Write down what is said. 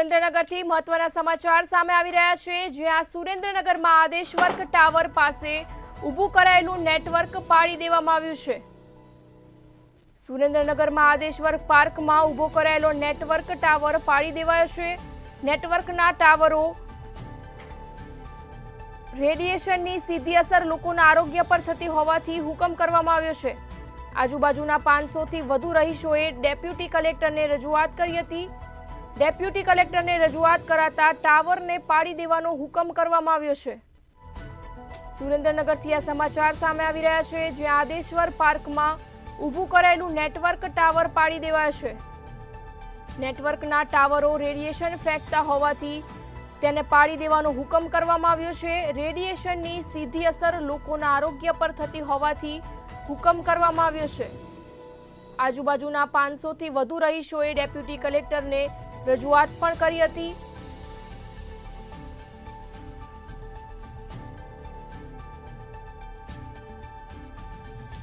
સુરેન્દ્રનગરથી મહત્વના સમાચાર સામે આવી રહ્યા છે, જ્યાં સુરેન્દ્રનગરમાં આદેશવર્ક ટાવર પાસે ઊભું કરાયેલું નેટવર્ક પાડી દેવામાં આવ્યું છે। સુરેન્દ્રનગરમાં આદેશવર્ક પાર્કમાં ઊભો કરાયેલો નેટવર્ક ટાવર પાડી દેવાયો છે। નેટવર્કના ટાવરો રેડિયેશનની સીધી અસર લોકોના આરોગ્ય પર થતી હોવાથી હુકમ કરવામાં આવ્યો છે। આજુબાજુના 500થી વધુ રહીશોએ ડેપ્યુટી કલેક્ટરને રજૂઆત કરી હતી। ડેપ્યુટી કલેક્ટરને રજૂઆત કરાતા ટાવરને પાડી દેવાનો હુકમ કરવામાં આવ્યો છે। સુરેન્દ્રનગરથી આ સમાચાર સામે આવી રહ્યા છે, જ્યાં આદેશ્વર પાર્કમાં ઊભું કરાયેલું નેટવર્ક ટાવર પાડી દેવાયો છે। નેટવર્કના ટાવરો રેડિયેશન ફેંકતા હોવાથી તેને પાડી દેવાનો હુકમ કરવામાં આવ્યો છે। રેડિયેશનની સીધી અસર લોકોના આરોગ્ય પર થતી હોવાથી હુકમ કરવામાં આવ્યો છે। આજુબાજુના 500થી વધુ રહીશોએ ડેપ્યુટી કલેક્ટરને રજૂઆત પણ કરી હતી।